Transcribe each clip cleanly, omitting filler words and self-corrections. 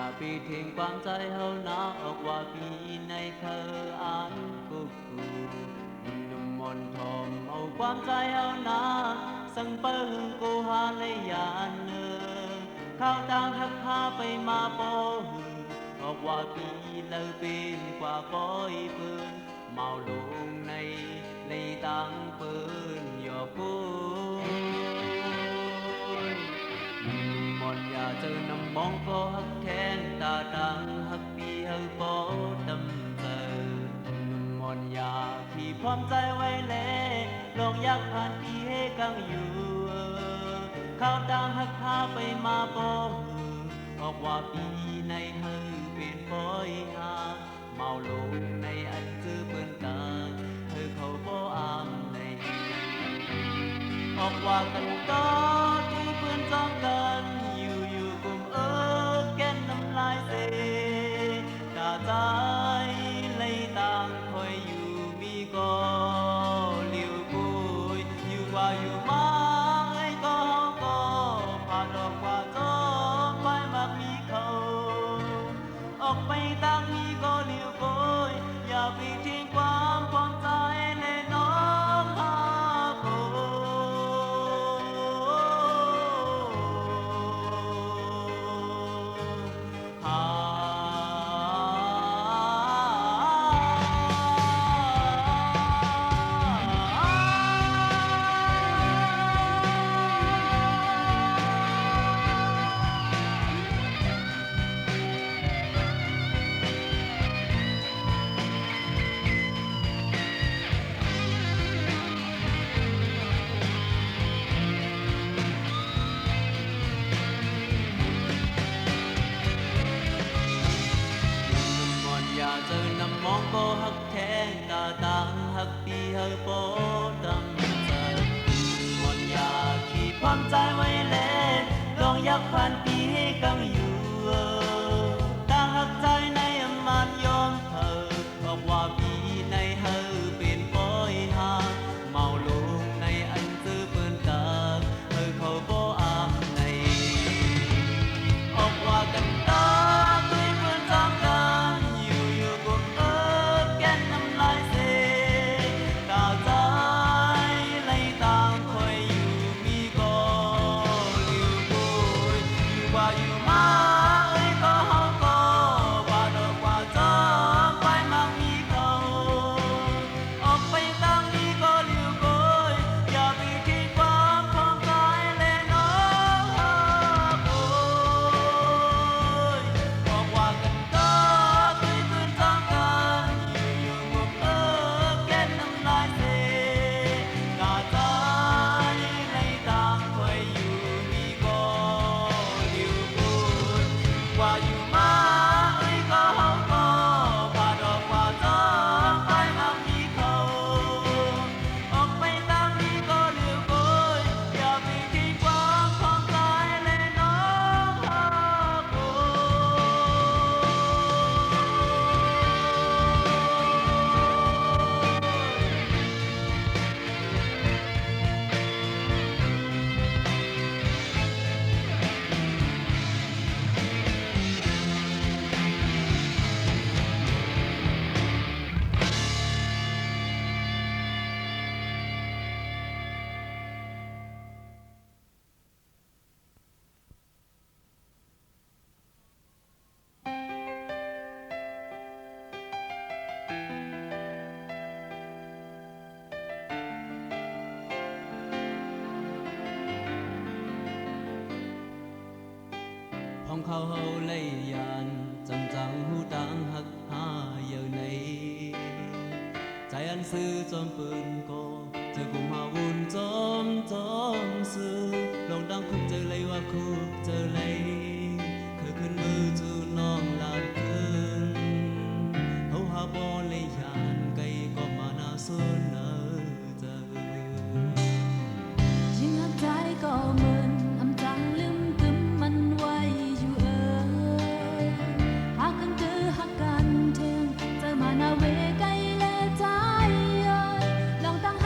อย่าไปทิ้งความใจเฮาหนาออกว่าปีในเคยอ่านกูนมนทอมเอาความใจเฮาหนาสังเปิงกูหาในยานเนอข้าวต่างหักพาไปมาโปหือออกว่าปีเลยเป็นกว่าก้อยปืนเมาลงในเลยตังปืนหยอกกูมอนอย่าเจอนำมองก็หักแทนตาดังหักปีเฮาโปดำเจอมอนอย่าที่พร้อมใจไว้แลลองอยากผ่านปีให้กังอยู่ข้าวดังหักพาไปมาโปออกว่าปีในเฮาเป็นปอยหาเมาลงในอันจื้อเปิ้นตาเธอเขาบ่อามในออกว่ากันก็ที่เพื่อนจ้องกันอยู่กลุ่มแก้นน้ำลายเสตาใจเลยต่างคอยอยู่มีก็เลี้ยวกุยอยู่ว่าอยู่มาไอ้ก็ผ่านออกว่าจอมไปมักมีเขาออกไปตั้งมีก็เลี้ยวกุยอย่าไปทิ้งความพร้อมใจเลยน้องหาโก อยากเจอนำมองก็หักแทงตาต่างหักปีเฮาโปดำใจหมดอยากขีดความใจไว้แลลองอยากผ่านปีให้กังอยู่ต่างหักใจในอมันยอมเธอบอกว่าปีในเฮาเป็นปอยหาเมาลงในอันซื้อเปิ้นตาเฮาเขาบ่อามในออกว่ากันตาด้วยเปิ้นจำกัน แก้นน้ำลายเสตาใจเลยต่างคอยอยู่มีก็เลี้ยวกุยอยู่ว่าอยู่มาเอ้ยก็เฮาก็ว่าดอกว่าจอมไปมักมีเขาออกไปตั้งนี้ก็เลี้ยวกุยอย่าไปทิ้งความพร้อมใจเลยน้องโอยบอกว่ากันก็เคยคืนจำกัน แก้นน้ำลายเสกาใจเลยต่างคอยอยู่มีก็เลี้ยวกุยว่าอยู่มาเอ้ยก็เฮาก็ว่าดอกว่าจอมไปมักมีเขาออกไปตามนี้ก็เลี้ยวกุยอย่าไปทิ้งความของใจเลยน้องโอยphong khao hậu lấy yàn chẳng chẳng hu tang hắc ha giờ này trái ăn sư chom pơn co chờ cùng hào buồn chom sư lòng đang khúc chờ lấy hoa khúc chờ lấy khơi khơi mưa chu non làn cơn hậu hà bo lấy yàn cây có mà na xuân nở chờยิ่งหักใจก็เหมือนอำจังลืมตึมมันไว้อยู่หากกันเจอหักกันเทงเจอมานาเวไกลและใจลองตั้ง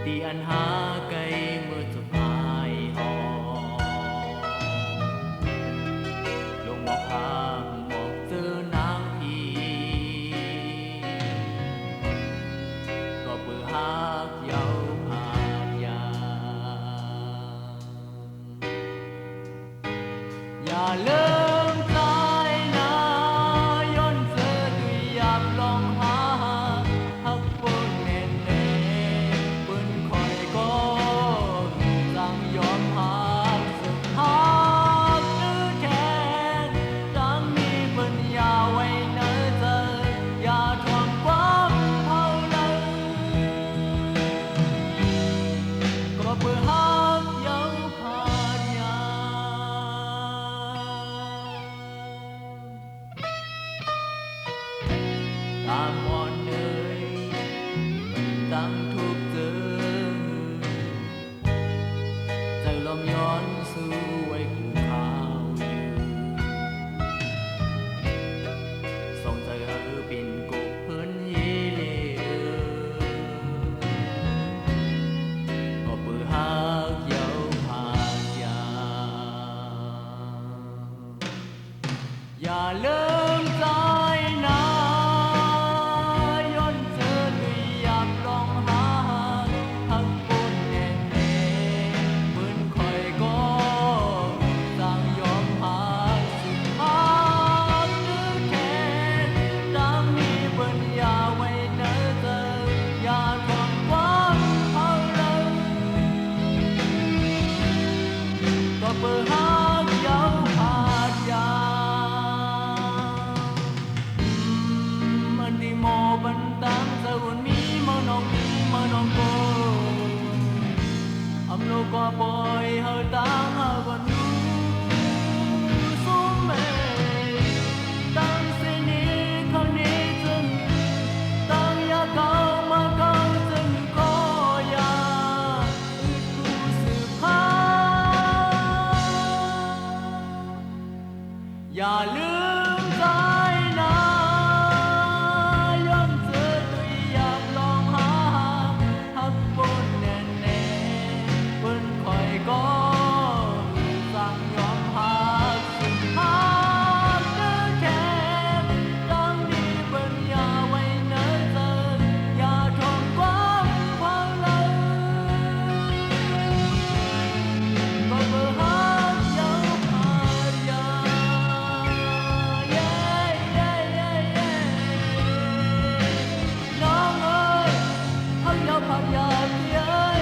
ตีอันหาไกลเมื่อสุดท้ายหอลงบอกหางบอกเจอนางพีก็เปื่อหากเย้าผ่านยาอย่าเลิกใจนะย้อนเจอด้วยอยากลองหาหักปนแน่แน่ปืนคอยก็สั่งยอมหาสุดหากหรือแค่ดังมีปัญญาไว้เนื้อใจอย่าทวงความเท่านั้นก็เพื่อหักเย้าผ่านยาตามอ่อนเหนื่อยตั้งทุกเจอใจลมย้อนสู่ไว้คือข้าวอยู่ส่งใจเฮอปินกุกเพิ่นยีเหลือก็เปื่อหักเย้าผ่านยาอย่าเลิกใจนะย้อนเจอด้วยอยากลองหาหักปนแน่แน่เหมือนคอยก็สั่งยอมหาสุดหากหรือแค่ดังมีปัญญาไว้เนื้อเธออย่าทวงความเท่านั้นก็เพื่อหักเย้าผ่านยามันดีโมบันตังสกุลมีมานองมีมานองโกâm lô qua bồi hơi tang hơi còn nu xuống mê tăng xin đi không đi chân tăng ya cao mà cao chân có ya tu sự pháอย่าลืมใจนะย้อนเจอด้วยอยากลองหาหักปนแน่แน่เปิ้นคอยก็สั่งยอมหาสุดหากเนื้อแค่ดังดีปัญญาไว้เนื้อเธออย่าทนความเผาเลยก็เพื่อหักเย้าผ่านยาน้องเอ้ยหักเย้าผ่านยาเย้ย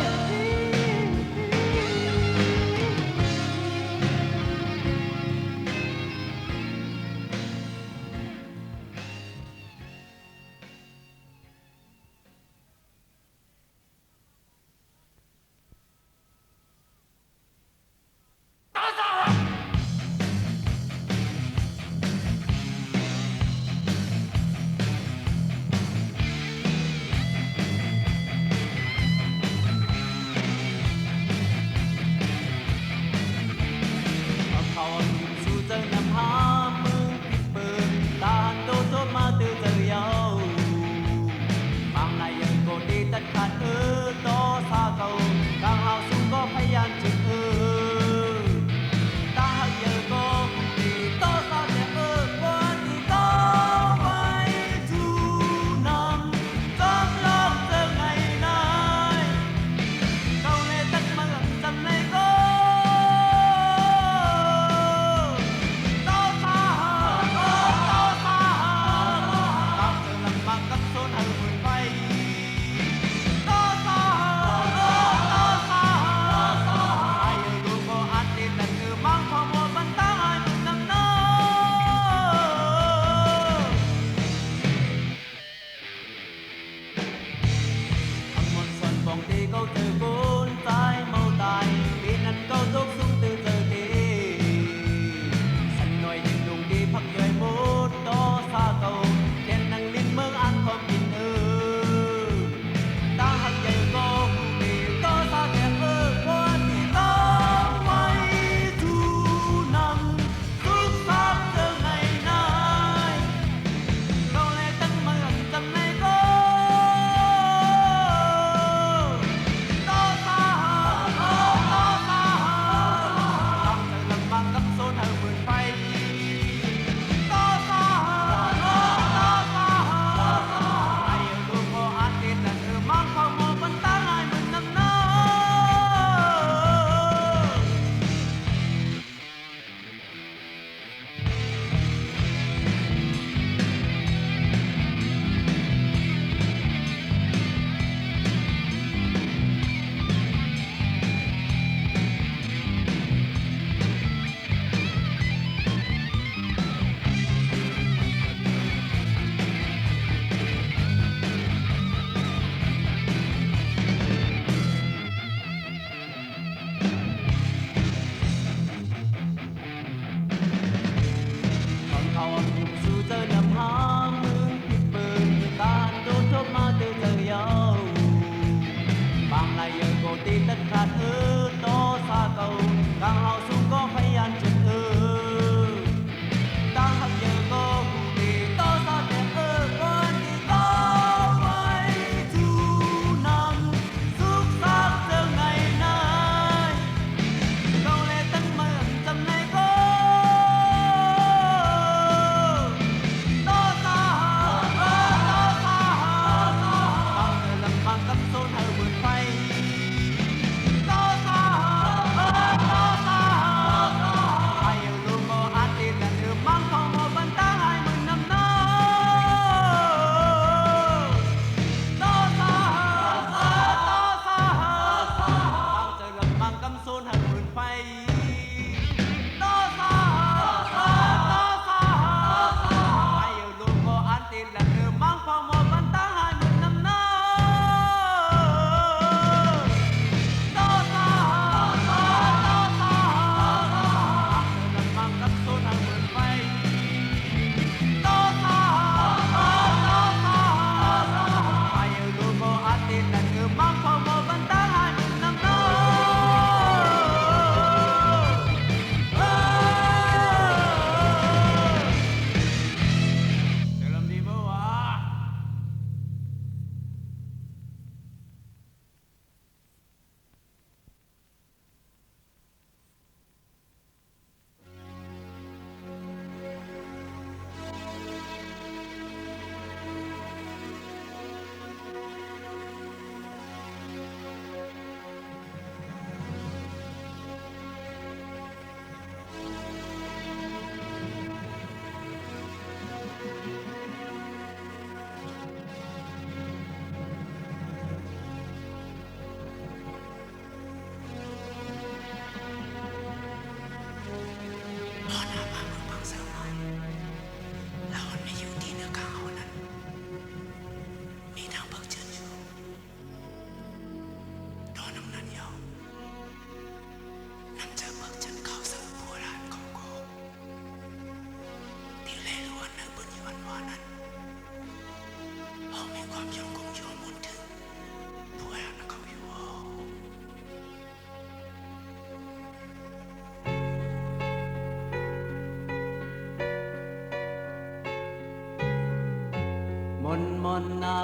ngọn na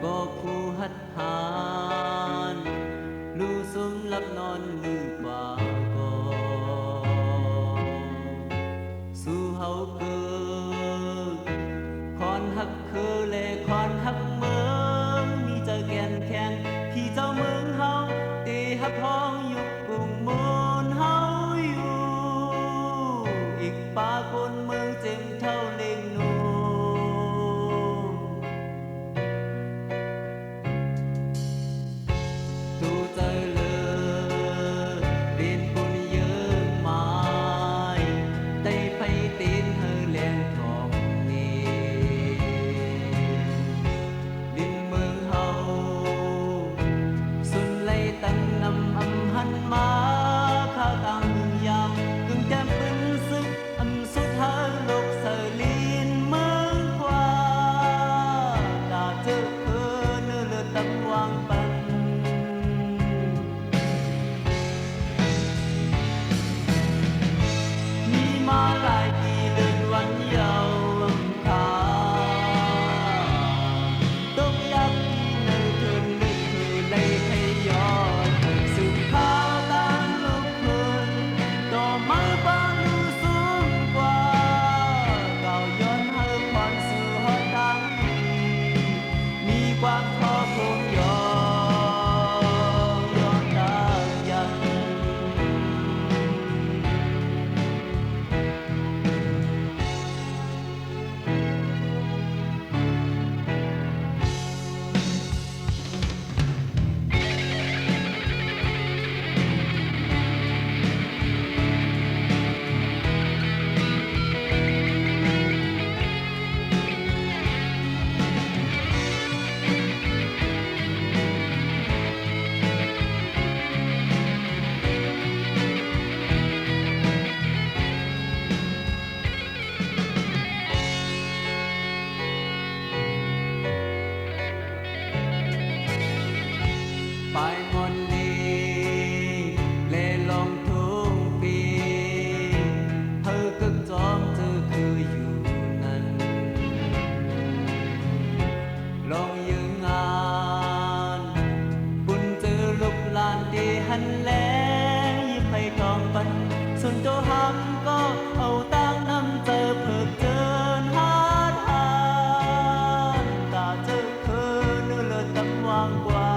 có khu hắt hàn lu sum lấp non lư bà có su hậu cơ con hắc khơ lệ con hắc mơ miจะแกนแข็งที่เจ้าเมืองเฮาตีฮักพ้องอยู่กรุงมนเฮาอยู่อีกป่าคนเมืองเจ็มเท่าเล็งนูตูใจเลยเรียนปุ่นเยอะมายได้ไปตีนเฮอแรงทองนี้ดินเมืองเฮาสุนไลตันนำอำหันมาข้าตังยามกึ่งแก้มปืนซึกอำสุดท้ายโลกเสลีนเมืองกว่าตาเจอเธอเนื้อเลือดตำวางปันมีมาหลายปีเดือนวันเยาว์คาตกยักที่เนื้อเธอนึกคือเลยให้ย้อนสืบข่าวตามลูกคนต่อมาบ้านดูสูงกว่าก่าวย้อนให้ความสู่หอดังมีความพอคงย้อนตายัง ปลายมนลีเล่ลงทุกปีเธอกึกจอมเธอคืออยู่นั้นลองยืงงานบุญเจอลุกลานดีหันแลยิบให้ทองปันส่วนตัวหักก็เอาตั้งน้ำเจอเพิกเจินหาทานตาเจอเธอเนื้อเลือดตำวางกว่า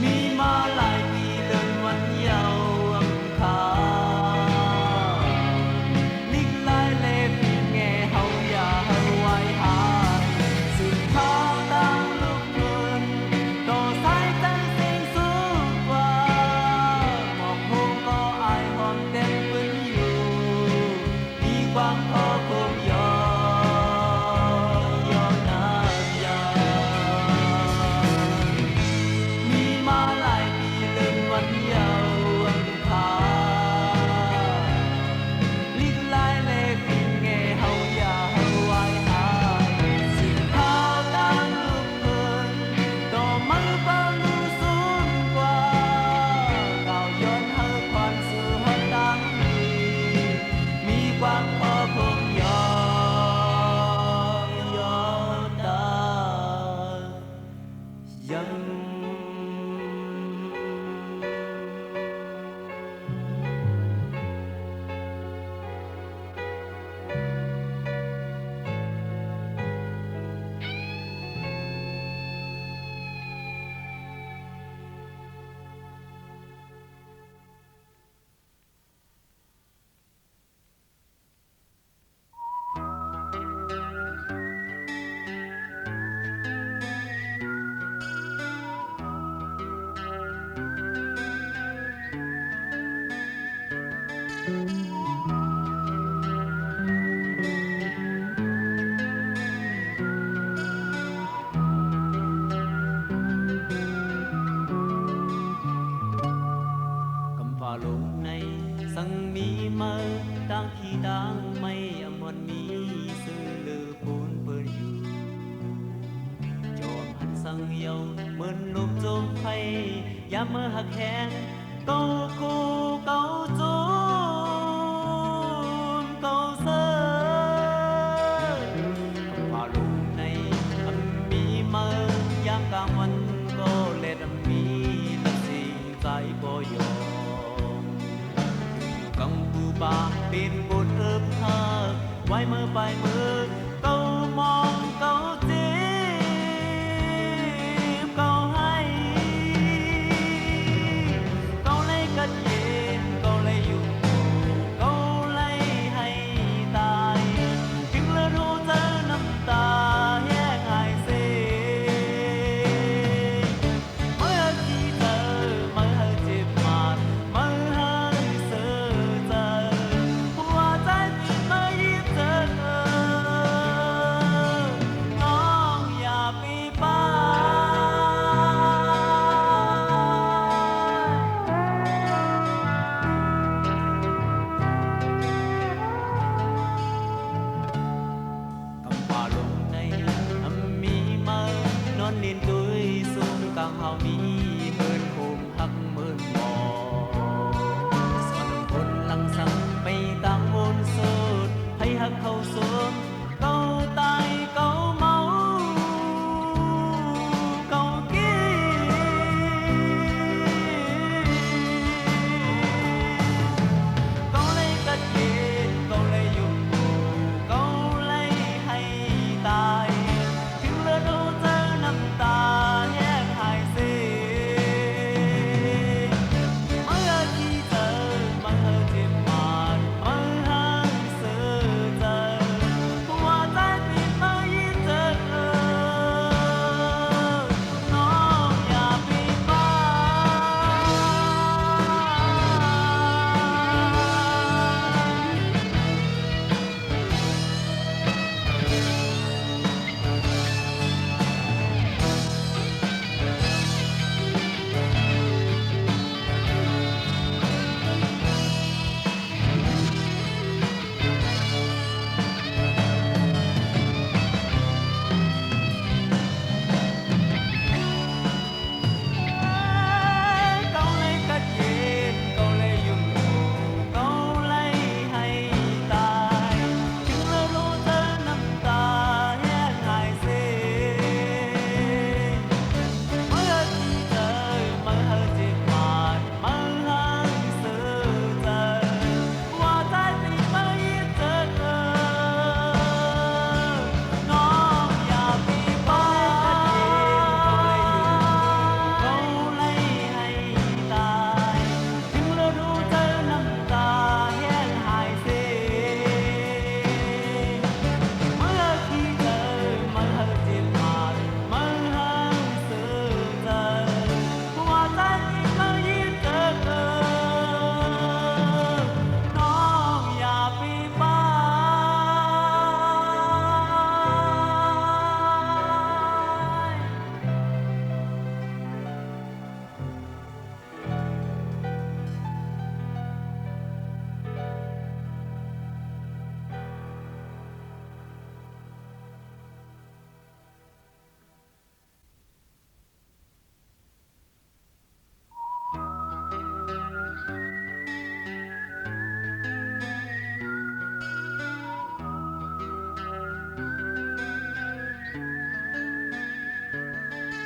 มีมาหลายปีเดินวันเยาว์อำคาลิกลายเล็บแง่เฮาอย่าเฮาไว้หาสืบข่าวดังลูกเงินต่อสายใจเสียงสูงกว่าหมอกโฮงก็อายหอมเต็มปืนอยู่มีความพอคงย้อนน้ำยา มีมาหลายปีเดินวันเยาว์อำคาลิกลายเล็กแง่เฮาอย่าเฮาไว้หายสืบข่าวดังลูกเพิ่นต่อมันฟังดูสูงกว่าก่าวย้อนเฮาควันสู่หอดังมีความพอคงย้อนตายัง đang khi đang mây âm hồn mi sư lư bốn bờ yu chồm hắt sang yêu mơn lốp chôm phay ya mơ hạc hẹn câu cu câu chốn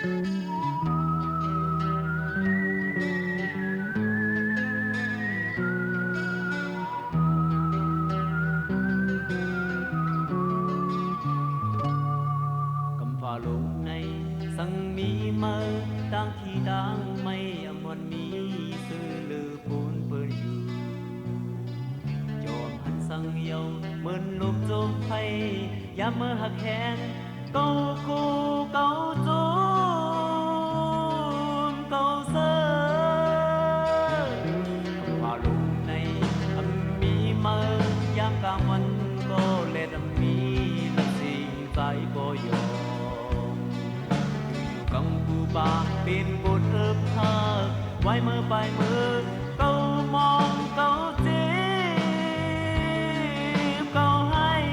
cầm phá lúc này sang mi mơ đang khi đang mây âm hoàn mi sư lư phun phơi yu chom hắn sang yêu mơn lốp chôm phay ya mơ hạc hẹn câu cu câu chôm câu sơ cầm phá lúc này âm mi mơ giang ca mân cô lệ âm mi là gì tại cô yo công phu ba bên bột ướp thơ quay mơ bài mơ câu mong câu chim câu hay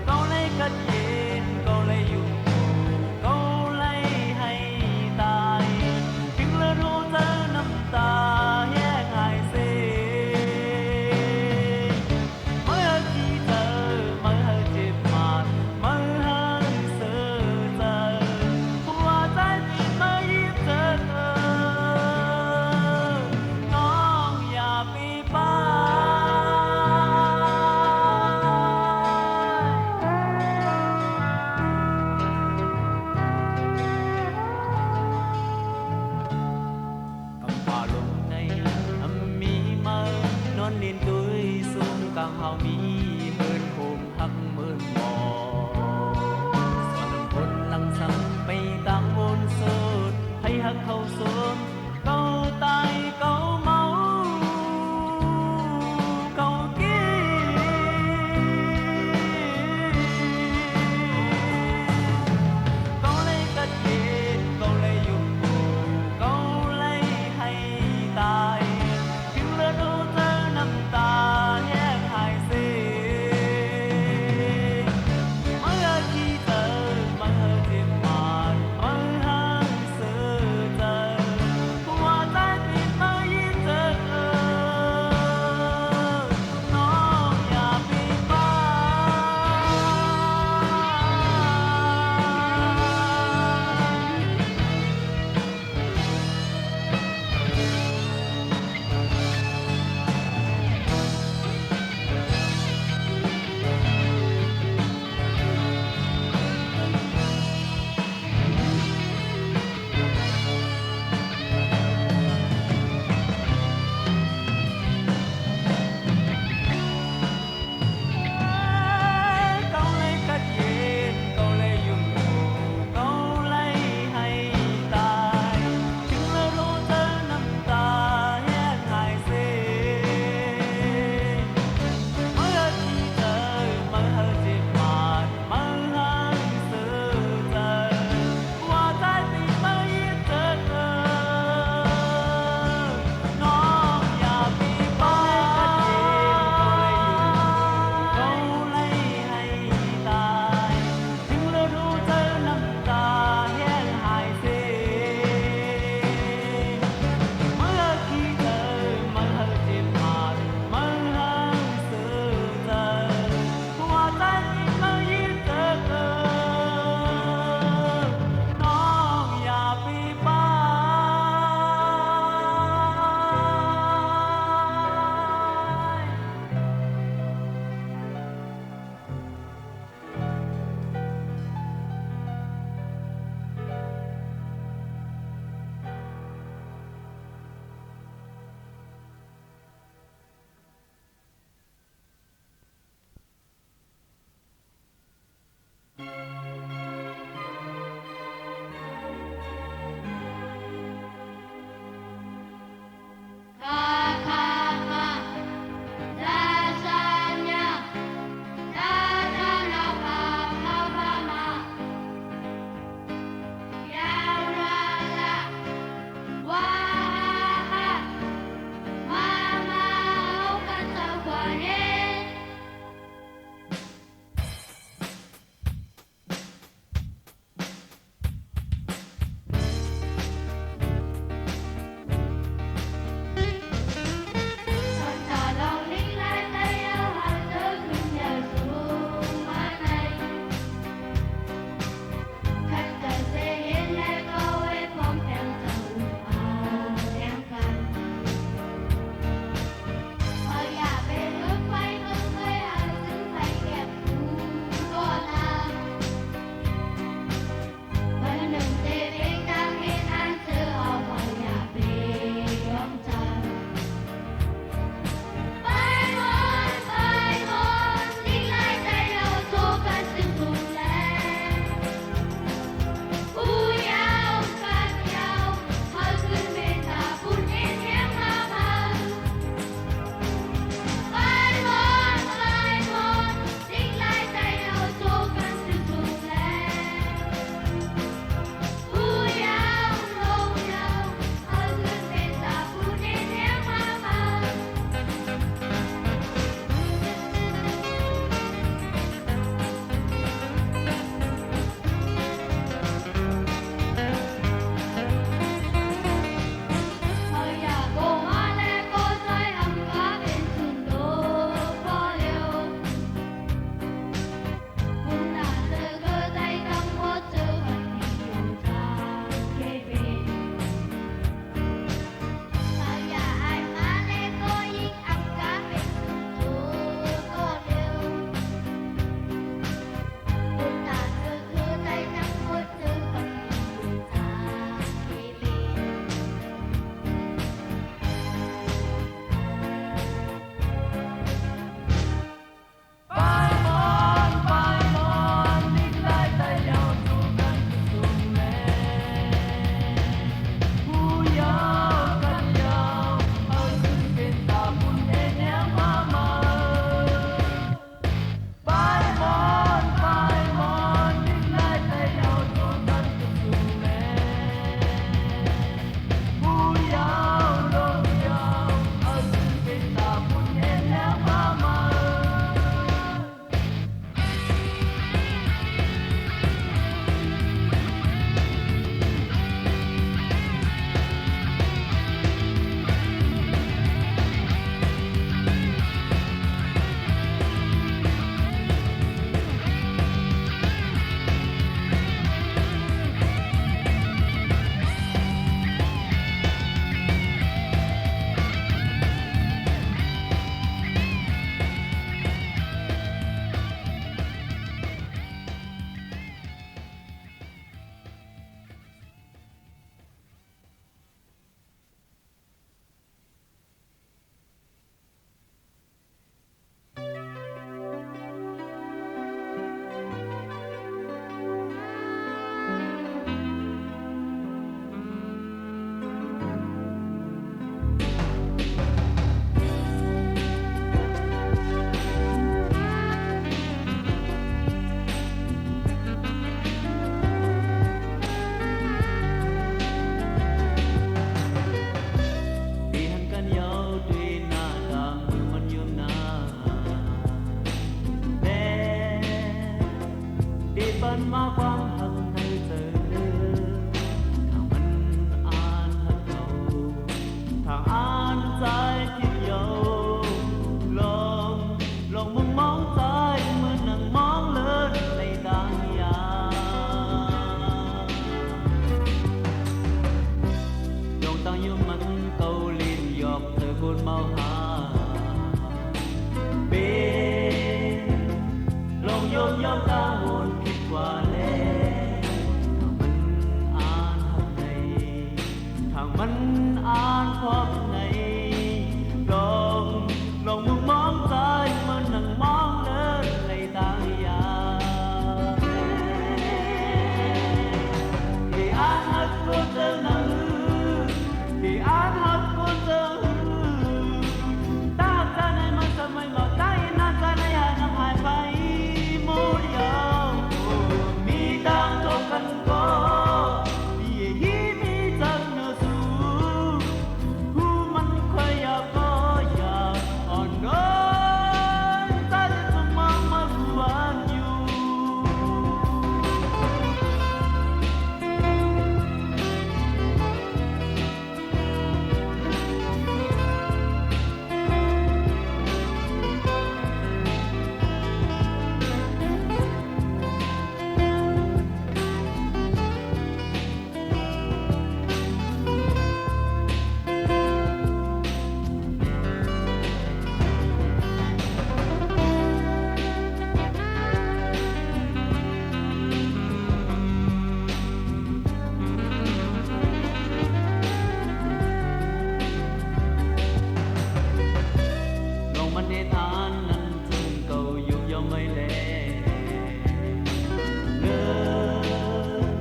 câu lấy cất nhìn câu lấy dùng câu lấy hay tài tiếng lớn hô tơ năm ta hé ngài xê mới hơn chi thơ mới hơn chim mạt mới hơn sơ giờ hoa trái tim mớiยิ้m thơ thơ man ma quang hằng ngày giờ thằng mình an hằng cầu thằng an trái thiết dầu lòng lòng mong mong trái mưa nắng mong lớn này đang ya dòng tang yêu mắt câu liên giọt từ cồn mau hà bên lòng yom yom ta hồn kịp qua lẽ thằng mình an pháp ngày lòng lòng mong mong trái mơ nắng mong lớn này tăng ya thì an hát cô tơ nắng thì an hát cô tơ ta ra này mà sao mày ngọt tay na ra này hai năm hai phải một dòng mi đang cho cần có vì hi mi chẳng nỡ su hu man khoai ya có ya on ơi ta sẽ không mong mà buồn nhiềuมันได้ทานนั้นจึงเก่าอยู่ยอมไม่แลเลิก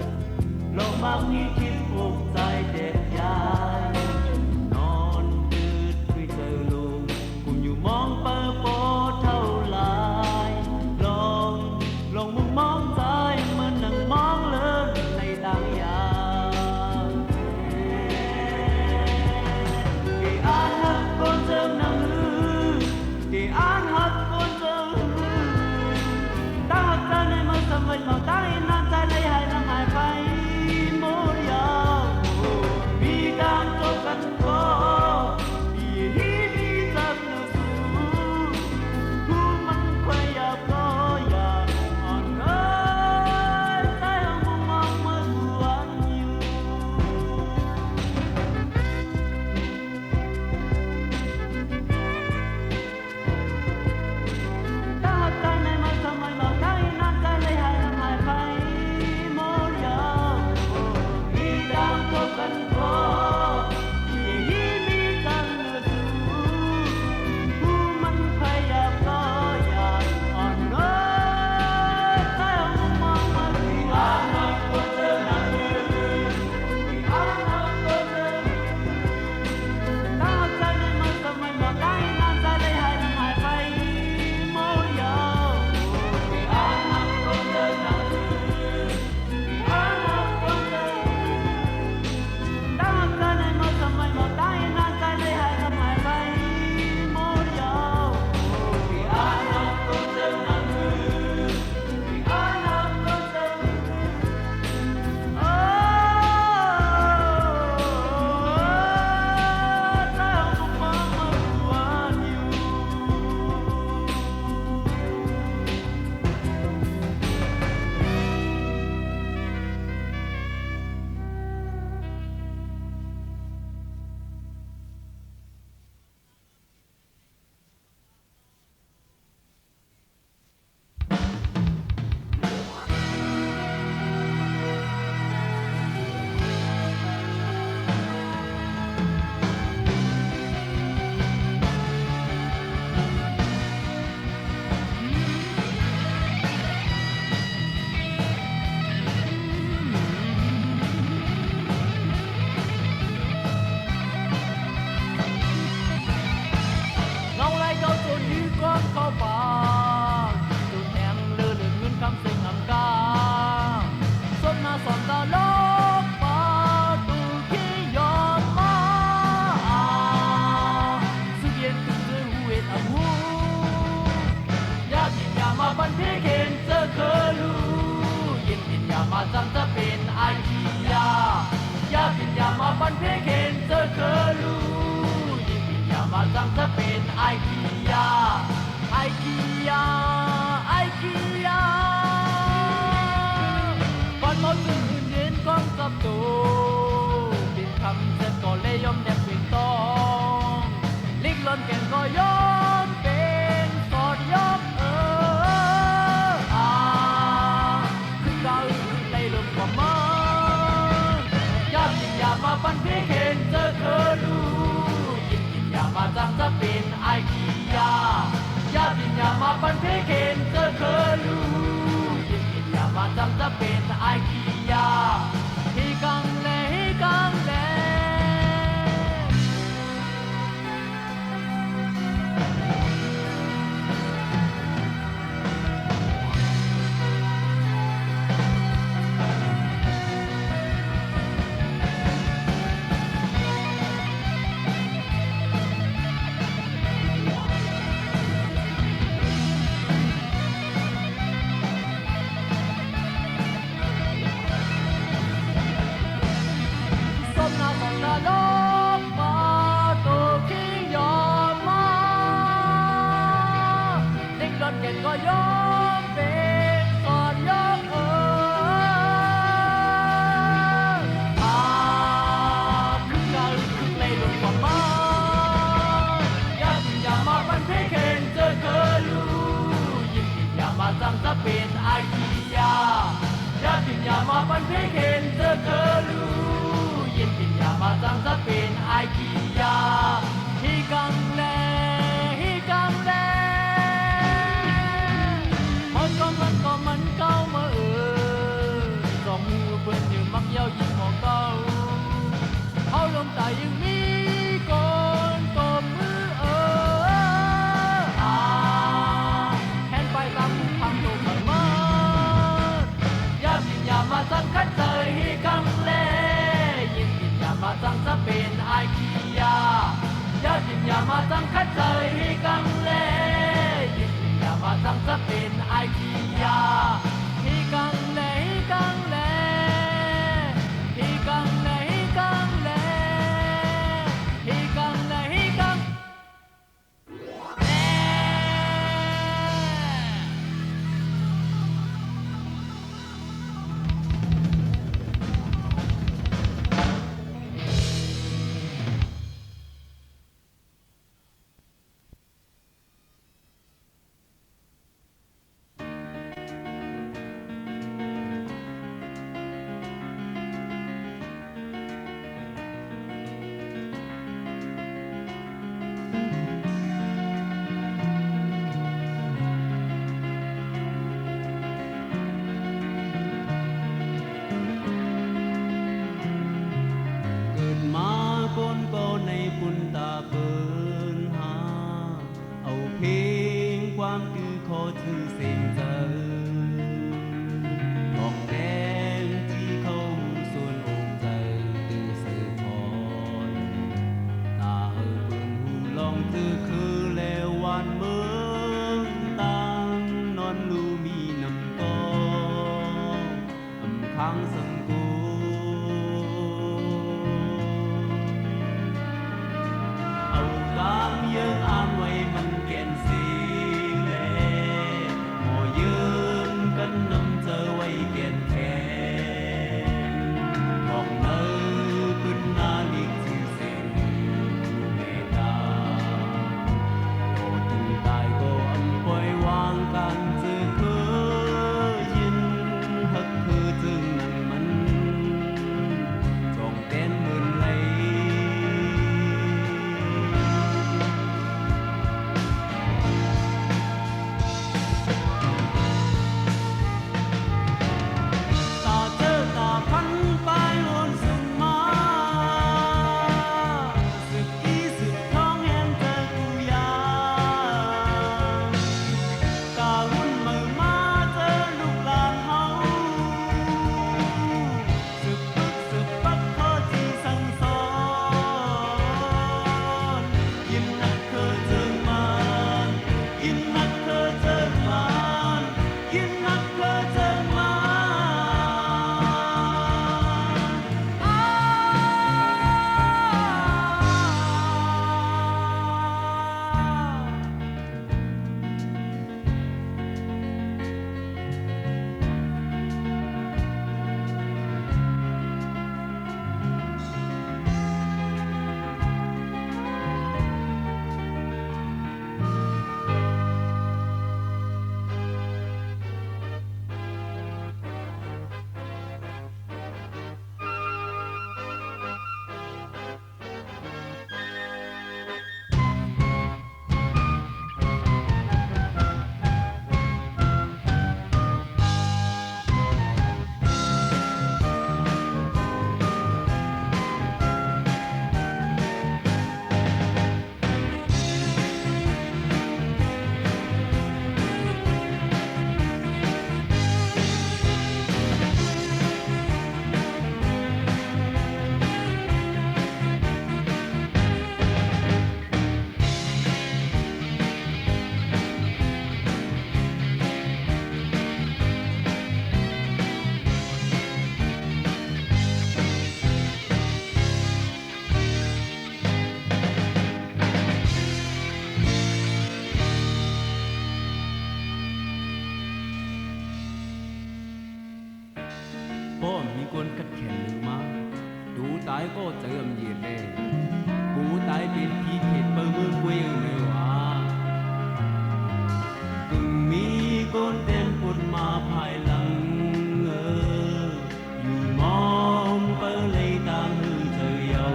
โลกมากนี้คิดผูกใจเด็กยายนอนดืดด้วยเธอลงกูอยู่มองเปิดโปเท่าไรลองมุมมองใจเหมือนนั่งมองเลิศในต่างยาที่อ่านหักคนเจอหนังthì an hát con dâu ta hát ra này mà sầm vầy màu ta đi nan trái lấy hai năm hai phải mỗi giờ ปันเพเคนเจอเคอลูยินกินยามาจำจะเป็นไอคียาฮีกังเลฮีกังเลก็ยอมเป็นก่อนยอมคือการคือในหลวงความมาอย่ามาปันเพเคนเจอเคอลูยินดีอย่ามาจังจะเป็นอาคียาอย่ามาปันเพเคนเจอเคอลูยินดีอย่ามาจังจะเป็นอาคียาฮีกังเลฮีกังเลมันเก้ามาสองมือเพื่อนยังมักเย้ายิงของเก้าเขาลมตายยังมีก่อนตบมือแค้นไปตามผู้พังโตเปิดมาอย่าบินอย่ามาสั่งคัดเจยให้กังเล่ยินบินอย่ามาสั่งจะเป็นไอคียาอย่าบินอย่ามาสั่งคัดเจยให้กังเล่อย่ามาทำจะเป็นไอคียาฮีกังเลฮีกังเลฮีกังเลฮีกังเลฮีกังเลฮีกังเล เอาตามเยื่ออามไว้มันเก่นสีเลม bố mi con cắt khen lưu má đủ tái có chơi âm nhiệt lệ cú tái bên phi thiệt bơ mưa quê ở nơi hòa từng mi con tên phút mà phải lặng dù mong bơ lấy ta hư trời giàu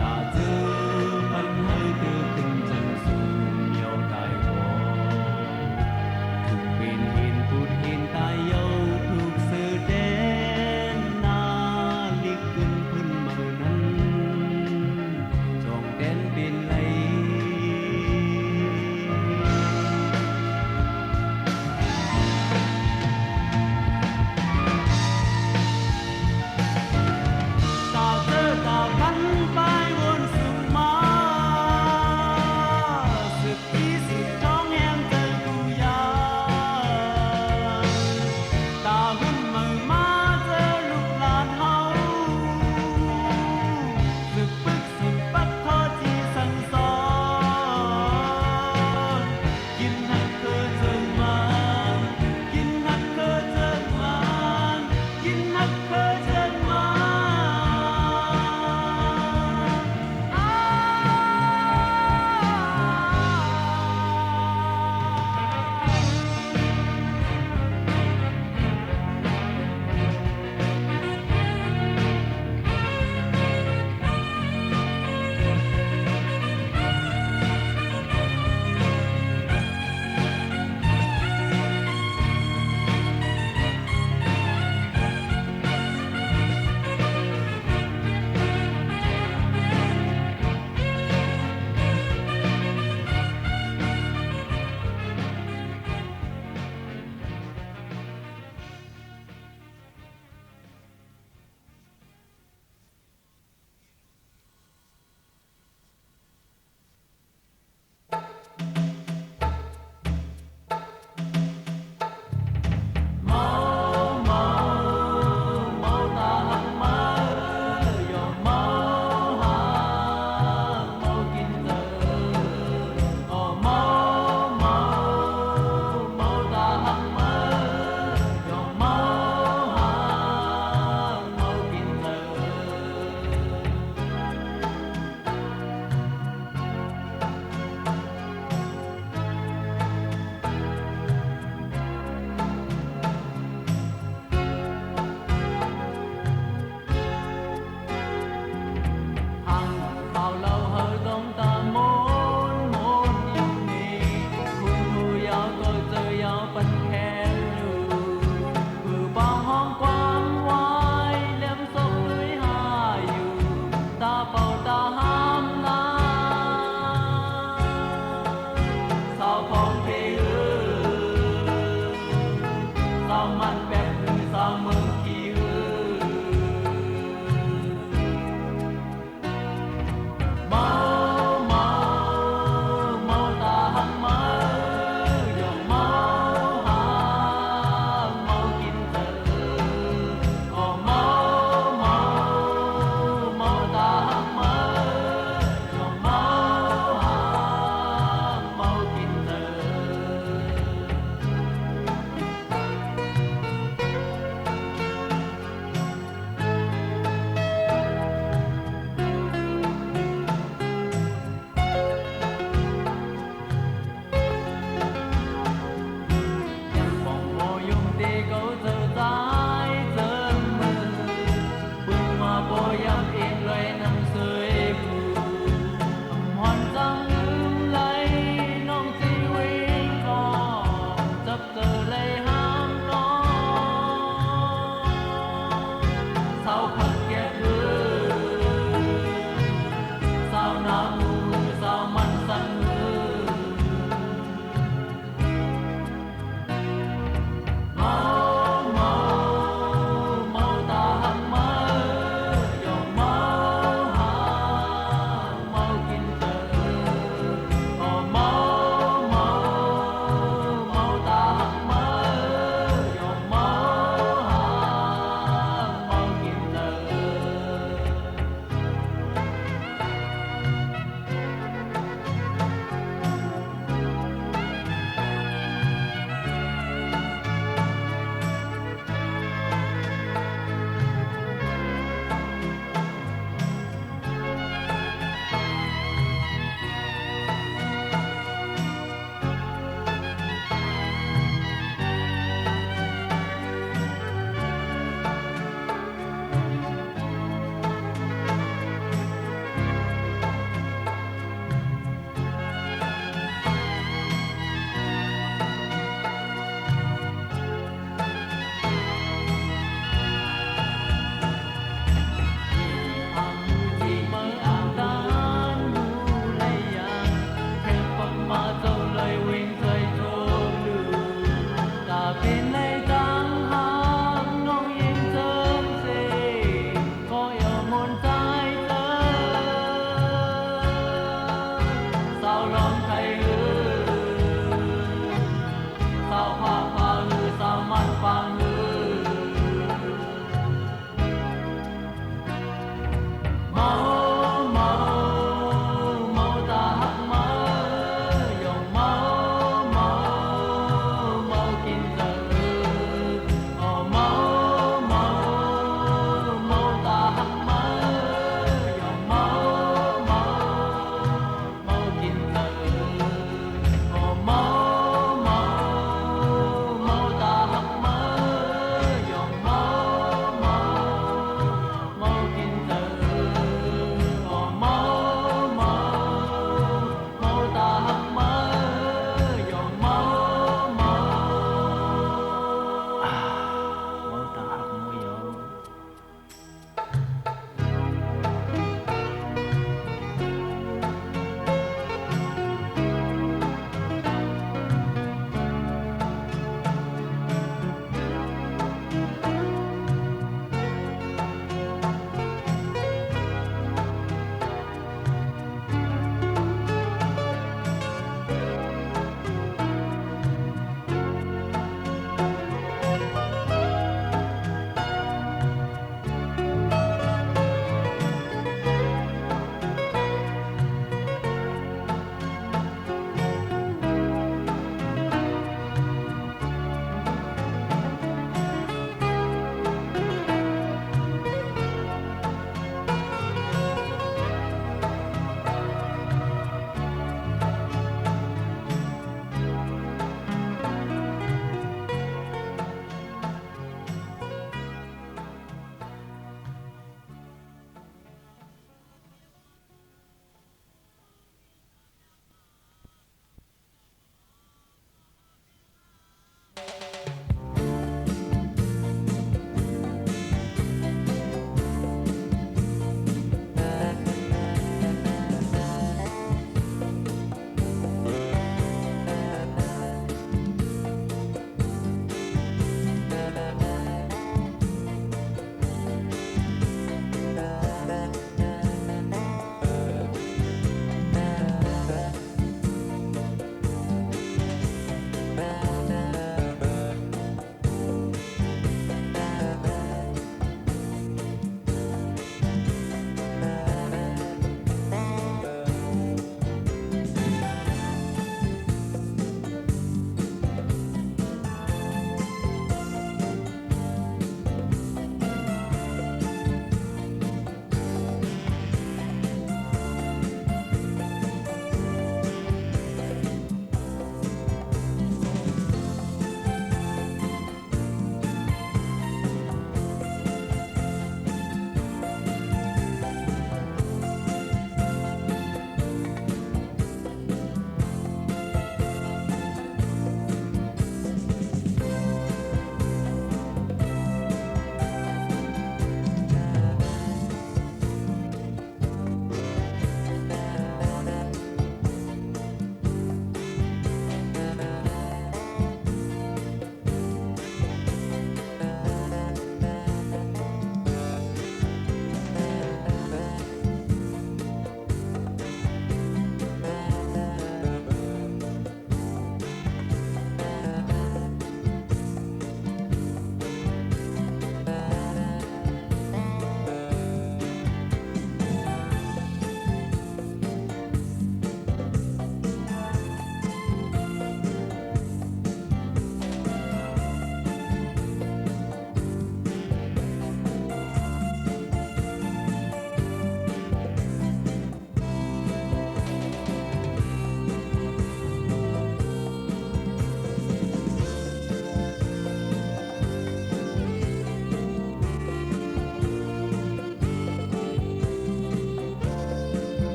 ta chưa phân hơi từ từng chân xuống nhiều đại hồ thực bên hiền phút hiền ta yêu thuộc sự đến na liệt cưng phun mờ nắng tròn đến bên lấy hãy